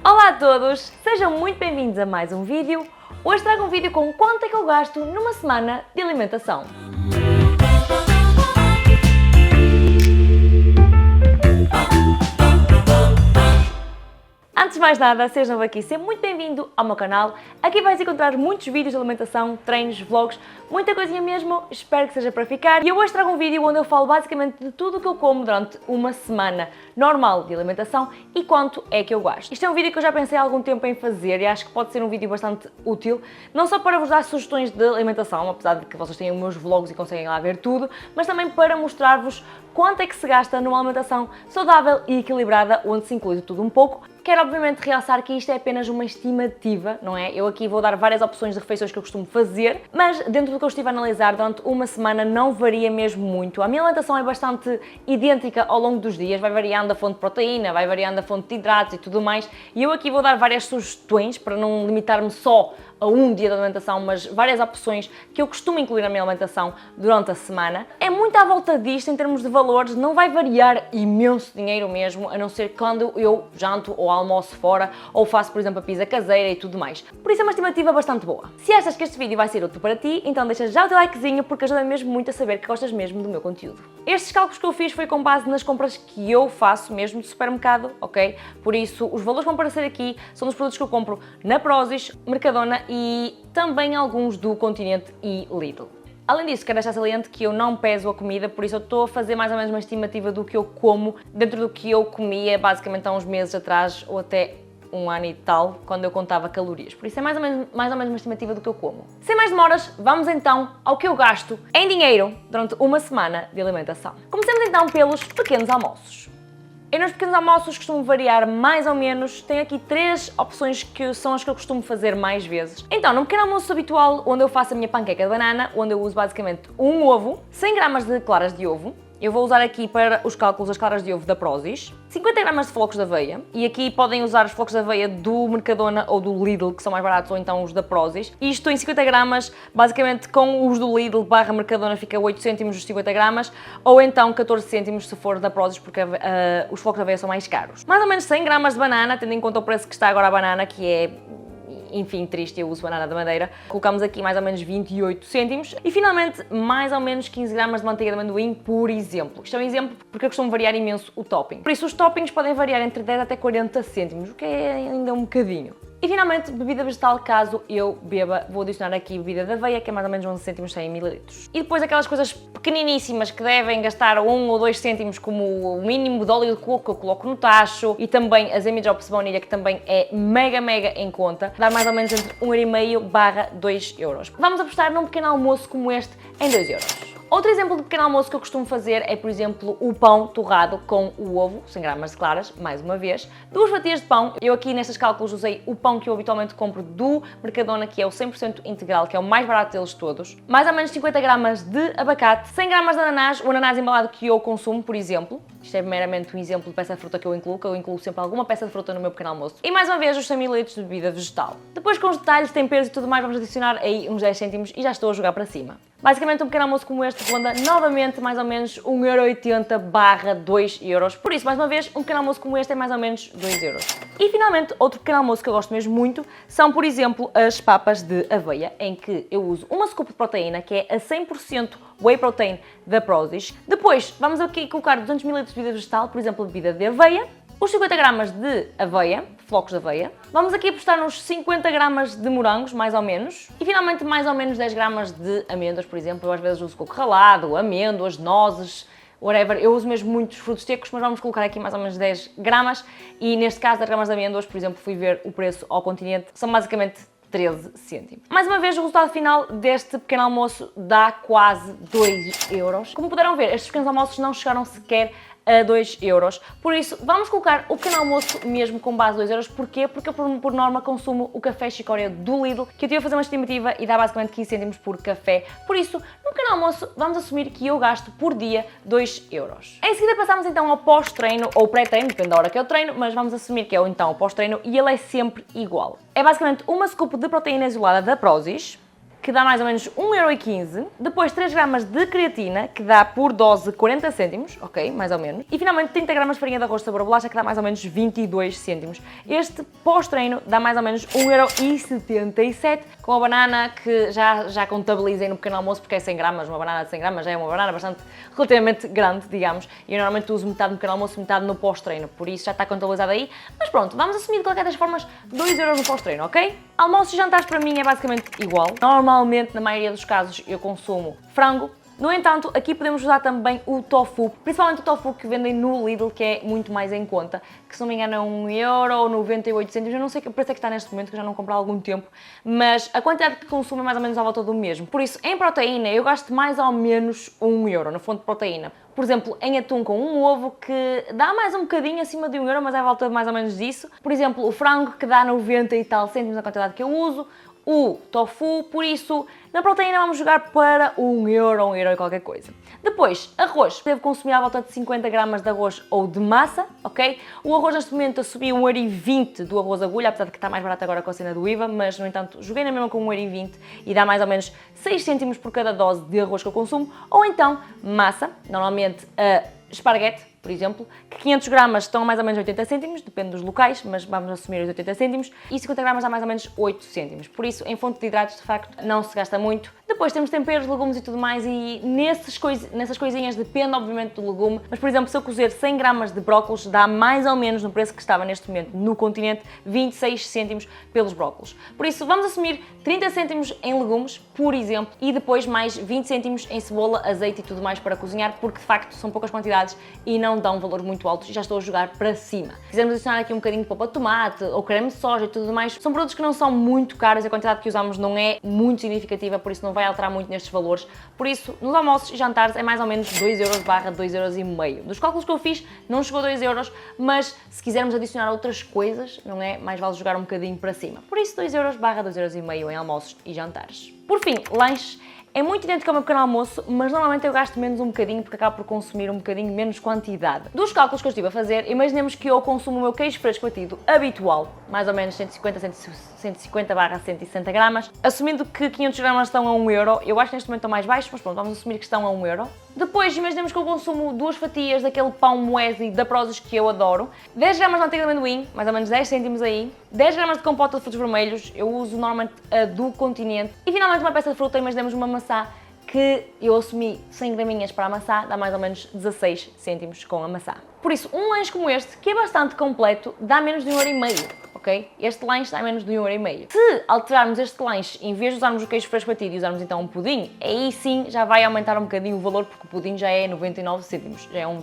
Olá a todos, sejam muito bem-vindos a mais um vídeo. Hoje trago um vídeo com quanto é que eu gasto numa semana de alimentação. Antes de mais nada, seja novo aqui, seja muito bem-vindo ao meu canal. Aqui vais encontrar muitos vídeos de alimentação, treinos, vlogs, muita coisinha mesmo, espero que seja para ficar. E eu hoje trago um vídeo onde eu falo basicamente de tudo o que eu como durante uma semana normal de alimentação e quanto é que eu gasto. Isto é um vídeo que eu já pensei há algum tempo em fazer e acho que pode ser um vídeo bastante útil, não só para vos dar sugestões de alimentação, apesar de que vocês tenham os meus vlogs e conseguem lá ver tudo, mas também para mostrar-vos quanto é que se gasta numa alimentação saudável e equilibrada, onde se inclui de tudo um pouco. Quero obviamente realçar que isto é apenas uma estimativa, não é? Eu aqui vou dar várias opções de refeições que eu costumo fazer, mas dentro do que eu estive a analisar, durante uma semana não varia mesmo muito. A minha alimentação é bastante idêntica ao longo dos dias, vai variando a fonte de proteína, vai variando a fonte de hidratos e tudo mais, e eu aqui vou dar várias sugestões para não limitar-me só a um dia de alimentação, mas várias opções que eu costumo incluir na minha alimentação durante a semana. É muito à volta disto em termos de valores, não vai variar imenso dinheiro mesmo, a não ser quando eu janto ou almoço fora ou faço, por exemplo, a pizza caseira e tudo mais. Por isso é uma estimativa bastante boa. Se achas que este vídeo vai ser útil para ti, então deixa já o teu likezinho porque ajuda mesmo muito a saber que gostas mesmo do meu conteúdo. Estes cálculos que eu fiz foi com base nas compras que eu faço mesmo de supermercado, ok? Por isso, os valores que vão aparecer aqui são dos produtos que eu compro na Prozis, Mercadona e também alguns do Continente e Lidl. Além disso, quero deixar saliente que eu não peso a comida, por isso eu estou a fazer mais ou menos uma estimativa do que eu como dentro do que eu comia basicamente há uns meses atrás ou até um ano e tal, quando eu contava calorias. Por isso é mais ou menos uma estimativa do que eu como. Sem mais demoras, vamos então ao que eu gasto em dinheiro durante uma semana de alimentação. Comecemos então pelos pequenos almoços. Eu nos pequenos almoços costumo variar mais ou menos, tenho aqui 3 opções que são as que eu costumo fazer mais vezes. Então, num pequeno almoço habitual, onde eu faço a minha panqueca de banana, onde eu uso basicamente um ovo, 100 gramas de claras de ovo, eu vou usar aqui para os cálculos as claras de ovo da Prozis, 50 gramas de flocos de aveia, e aqui podem usar os flocos de aveia do Mercadona ou do Lidl, que são mais baratos, ou então os da Prozis. Isto em 50 gramas, basicamente com os do Lidl barra Mercadona fica 8 cêntimos os 50 gramas, ou então 14 cêntimos se for da Prozis, porque os flocos de aveia são mais caros. Mais ou menos 100 gramas de banana, tendo em conta o preço que está agora a banana, que é... enfim, triste, eu uso banana da Madeira. Colocamos aqui mais ou menos 28 cêntimos. E finalmente, mais ou menos 15 gramas de manteiga de amendoim, por exemplo. Isto é um exemplo porque eu costumo variar imenso o topping. Por isso, os toppings podem variar entre 10 até 40 cêntimos, o que é ainda um bocadinho. E finalmente, bebida vegetal, caso eu beba, vou adicionar aqui bebida de aveia, que é mais ou menos 11 cêntimos 100 ml. E depois aquelas coisas pequeniníssimas que devem gastar 1 ou 2 cêntimos, como o mínimo de óleo de coco que eu coloco no tacho, e também as Amy Drops de baunilha, que também é mega em conta, dá mais ou menos entre 1,5 barra 2 euros. Vamos apostar num pequeno almoço como este em 2 euros. Outro exemplo de pequeno almoço que eu costumo fazer é, por exemplo, o pão torrado com o ovo, 100 gramas de claras, mais uma vez, 2 fatias de pão. Eu aqui nestes cálculos usei o pão que eu habitualmente compro do Mercadona, que é o 100% integral, que é o mais barato deles todos, mais ou menos 50 gramas de abacate, 100 gramas de ananás, o ananás embalado que eu consumo, por exemplo. Isto é meramente um exemplo de peça de fruta que eu incluo sempre alguma peça de fruta no meu pequeno almoço. E mais uma vez os 100 ml de bebida vegetal. Depois com os detalhes, temperos e tudo mais, vamos adicionar aí uns 10 cêntimos e já estou a jogar para cima. Basicamente um pequeno almoço como este ronda novamente mais ou menos 1,80€ barra 2 euros. Por isso, mais uma vez, um pequeno almoço como este é mais ou menos 2 euros. E finalmente, outro pequeno almoço que eu gosto mesmo muito são, por exemplo, as papas de aveia, em que eu uso uma scoop de proteína, que é a 100% whey protein da Prozis. Depois, vamos aqui colocar 200 ml de bebida vegetal, por exemplo, bebida de aveia, os 50 gramas de aveia, flocos de aveia. Vamos aqui apostar nos 50 gramas de morangos, mais ou menos. E finalmente mais ou menos 10 gramas de amêndoas, por exemplo. Eu às vezes uso coco ralado, amêndoas, nozes, whatever. Eu uso mesmo muitos frutos secos, mas vamos colocar aqui mais ou menos 10 gramas. E neste caso, 10 gramas de amêndoas, por exemplo, fui ver o preço ao Continente, são basicamente 13 cêntimos. Mais uma vez, o resultado final deste pequeno almoço dá quase 2 euros. Como puderam ver, estes pequenos almoços não chegaram sequer a 2 euros. Por isso, vamos colocar o pequeno almoço mesmo com base 2 euros. Porquê? Porque eu, por norma, consumo o café chicória do Lidl, que eu tive a fazer uma estimativa e dá basicamente 15 cêntimos por café. Por isso, no pequeno almoço, vamos assumir que eu gasto por dia 2 euros. Em seguida, passamos então ao pós-treino, ou pré-treino, depende da hora que eu treino, mas vamos assumir que é então o pós-treino e ele é sempre igual. É basicamente uma scoop de proteína isolada da Prozis, que dá mais ou menos 1,15€. Depois 3 gramas de creatina, que dá por dose 40 cêntimos, ok, mais ou menos. E finalmente 30 gramas de farinha de arroz sabor bolacha, que dá mais ou menos 22 cêntimos. Este pós-treino dá mais ou menos 1,77€, com a banana que já contabilizei no pequeno almoço, porque é 100 gramas, uma banana de 100 gramas já é uma banana bastante, relativamente grande, digamos, e eu normalmente uso metade no pequeno almoço, metade no pós-treino, por isso já está contabilizado aí, mas pronto, vamos assumir de qualquer das formas 2€ no pós-treino, ok? Almoços e jantares para mim é basicamente igual. Normalmente, na maioria dos casos, eu consumo frango. No entanto, aqui podemos usar também o tofu, principalmente o tofu que vendem no Lidl, que é muito mais em conta, que se não me engano é 1€ ou 98 cêntimos, eu não sei que preço é que está neste momento, que eu já não compro há algum tempo, mas a quantidade que consumo é mais ou menos à volta do mesmo. Por isso, em proteína, eu gasto mais ou menos 1€ na fonte de proteína. Por exemplo, em atum com um ovo, que dá mais um bocadinho acima de 1€, mas é à volta de mais ou menos disso. Por exemplo, o frango, que dá 90 e tal cêntimos, a quantidade que eu uso. O tofu, por isso, na proteína vamos jogar para 1€, 1€ e qualquer coisa. Depois, arroz. Devo consumir à volta de 50 gramas de arroz ou de massa, ok? O arroz neste momento eu subi 1,20€ do arroz agulha, apesar de que está mais barato agora com a cena do IVA, mas no entanto joguei na mesma com 1,20€ e dá mais ou menos 6 cêntimos por cada dose de arroz que eu consumo. Ou então, massa, normalmente esparguete, por exemplo, que 500 gramas estão a mais ou menos 80 cêntimos, depende dos locais, mas vamos assumir os 80 cêntimos, e 50 gramas dá mais ou menos 8 cêntimos. Por isso, em fonte de hidratos, de facto, não se gasta muito. Depois temos temperos, legumes e tudo mais, e nessas coisinhas depende, obviamente, do legume, mas, por exemplo, se eu cozer 100 gramas de brócolos, dá mais ou menos, no preço que estava neste momento no continente, 26 cêntimos pelos brócolos. Por isso, vamos assumir 30 cêntimos em legumes, por exemplo, e depois mais 20 cêntimos em cebola, azeite e tudo mais para cozinhar, porque, de facto, são poucas quantidades e não dão valores muito altos e já estou a jogar para cima. Se quisermos adicionar aqui um bocadinho de polpa de tomate ou creme de soja e tudo mais, são produtos que não são muito caros e a quantidade que usamos não é muito significativa, por isso não vai alterar muito nestes valores. Por isso, nos almoços e jantares é mais ou menos 2€ barra 2,5€. Dos cálculos que eu fiz, não chegou a 2€, mas se quisermos adicionar outras coisas, não é? Mais vale jogar um bocadinho para cima. Por isso, 2€ barra 2,5€ em almoços e jantares. Por fim, lanches. É muito idêntico ao meu pequeno almoço, mas normalmente eu gasto menos um bocadinho porque acabo por consumir um bocadinho menos quantidade. Dos cálculos que eu estive a fazer, imaginemos que eu consumo o meu queijo fresco batido habitual, mais ou menos 150 barra 160 gramas, assumindo que 500 gramas estão a 1€, eu acho que neste momento estão mais baixos, mas pronto, vamos assumir que estão a 1€. Depois, imaginemos que eu consumo 2 fatias daquele pão moese da Prozis que eu adoro, 10 gramas de manteiga de amendoim, mais ou menos 10 cêntimos aí, 10 gramas de compota de frutos vermelhos, eu uso normalmente a do continente, e finalmente uma peça de fruta, imaginemos uma maçã, que eu assumi 100 graminhas para a maçã, dá mais ou menos 16 cêntimos com a maçã. Por isso, um lanche como este, que é bastante completo, dá menos de 1,5€, ok? Este lanche dá menos de 1,5€. Se alterarmos este lanche, em vez de usarmos o queijo fresco batido e usarmos então um pudim, aí sim já vai aumentar um bocadinho o valor, porque o pudim já é 99 cêntimos, já é um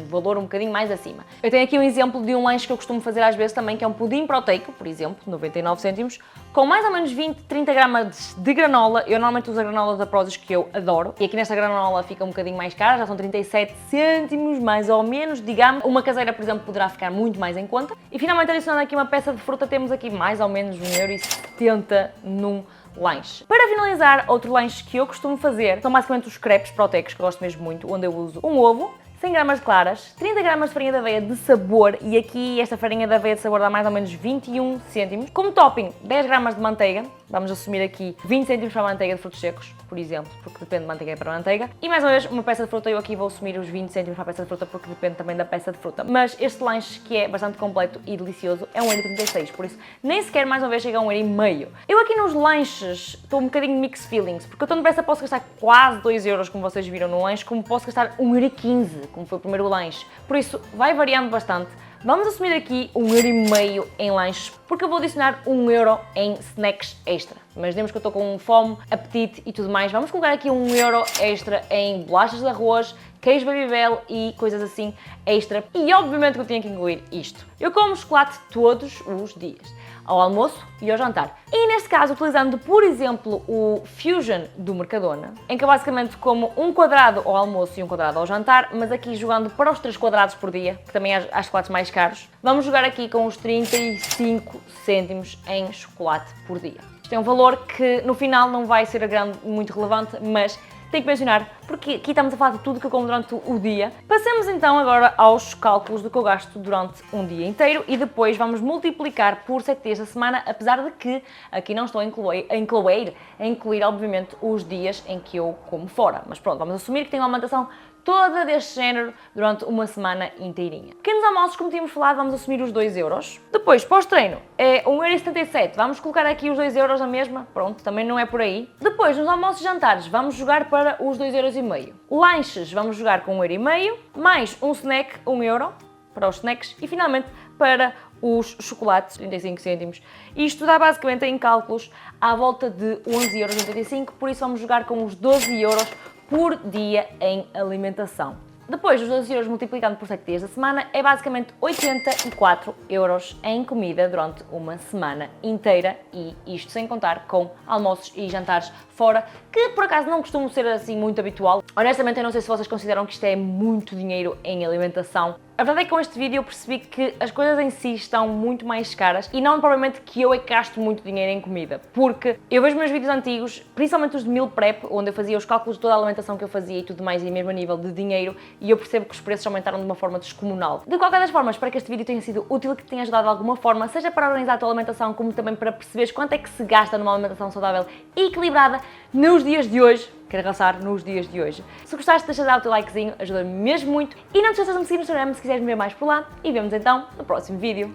valor um bocadinho mais acima. Eu tenho aqui um exemplo de um lanche que eu costumo fazer às vezes também, que é um pudim proteico, por exemplo, 99 cêntimos, com mais ou menos 20, 30 gramas de granola. Eu normalmente uso a granola da Prozis que eu adoro, e aqui nesta granola fica um bocadinho mais cara, já são 37 cêntimos, mais ou menos, digamos. Uma caseira, por exemplo, poderá ficar muito mais em conta. E finalmente, adicionando aqui uma peça de fruta, temos aqui mais ou menos 1,70€ num lanche. Para finalizar, outro lanche que eu costumo fazer são basicamente os crepes proteicos, que eu gosto mesmo muito, onde eu uso um ovo, 100 gramas de claras, 30 gramas de farinha de aveia de sabor, e aqui esta farinha de aveia de sabor dá mais ou menos 21 cêntimos. Como topping, 10 gramas de manteiga, vamos assumir aqui 20 cêntimos para a manteiga de frutos secos, por exemplo, porque depende de manteiga para manteiga. E mais uma vez, uma peça de fruta, eu aqui vou assumir os 20 cêntimos para a peça de fruta, porque depende também da peça de fruta. Mas este lanche, que é bastante completo e delicioso, é 1,36€, por isso nem sequer mais uma vez chega a 1,5€. Eu aqui nos lanches estou um bocadinho mixed feelings, porque eu tão depressa posso gastar quase 2€, como vocês viram no lanche, como posso gastar 1,15€, como foi o primeiro lanche. Por isso, vai variando bastante. Vamos assumir aqui 1,5€ em lanches, porque eu vou adicionar 1€ em snacks extra. Imaginemos que eu estou com fome, apetite e tudo mais. Vamos colocar aqui 1€ extra em bolachas de arroz, queijo Babybel e coisas assim extra. E obviamente que eu tinha que incluir isto. Eu como chocolate todos os dias, ao almoço e ao jantar. E neste caso, utilizando, por exemplo, o Fusion do Mercadona, em que eu basicamente como um quadrado ao almoço e um quadrado ao jantar, mas aqui jogando para os 3 quadrados por dia, que também há chocolates mais caros, vamos jogar aqui com os 35 cêntimos em chocolate por dia. Isto é um valor que no final não vai ser muito relevante, mas tenho que mencionar, porque aqui estamos a falar de tudo que eu como durante o dia. Passemos então agora aos cálculos do que eu gasto durante um dia inteiro e depois vamos multiplicar por 7 dias da semana, apesar de que aqui não estou a incluir obviamente os dias em que eu como fora. Mas pronto, vamos assumir que tenho uma alimentação toda deste género durante uma semana inteirinha. Pequenos almoços, como tínhamos falado, vamos assumir os 2€. Depois, pós-treino, é 1,77€. Vamos colocar aqui os 2€ na mesma. Pronto, também não é por aí. Depois, nos almoços e jantares, vamos jogar para os 2,5€. Lanches, vamos jogar com 1,5€. Mais um snack, 1€ para os snacks. E finalmente, para os chocolates, 35 cêntimos. Isto dá basicamente em cálculos à volta de 11,85€. Por isso, vamos jogar com os 12€ por dia em alimentação. Depois, os 12€ multiplicado por 7 dias da semana é basicamente 84€ em comida durante uma semana inteira, e isto sem contar com almoços e jantares fora, que por acaso não costumam ser assim muito habitual. Honestamente, eu não sei se vocês consideram que isto é muito dinheiro em alimentação. A verdade é que com este vídeo eu percebi que as coisas em si estão muito mais caras e não provavelmente que eu é que gasto muito dinheiro em comida, porque eu vejo meus vídeos antigos, principalmente os de meal prep, onde eu fazia os cálculos de toda a alimentação que eu fazia e tudo mais, e mesmo a nível de dinheiro, e eu percebo que os preços aumentaram de uma forma descomunal. De qualquer das formas, espero que este vídeo tenha sido útil, que te tenha ajudado de alguma forma, seja para organizar a tua alimentação, como também para perceberes quanto é que se gasta numa alimentação saudável e equilibrada nos dias de hoje. Quero realçar nos dias de hoje. Se gostaste, deixa de dar o teu likezinho, ajuda-me mesmo muito. E não te esqueças de me seguir no Instagram se quiseres me ver mais por lá. E vemos então no próximo vídeo.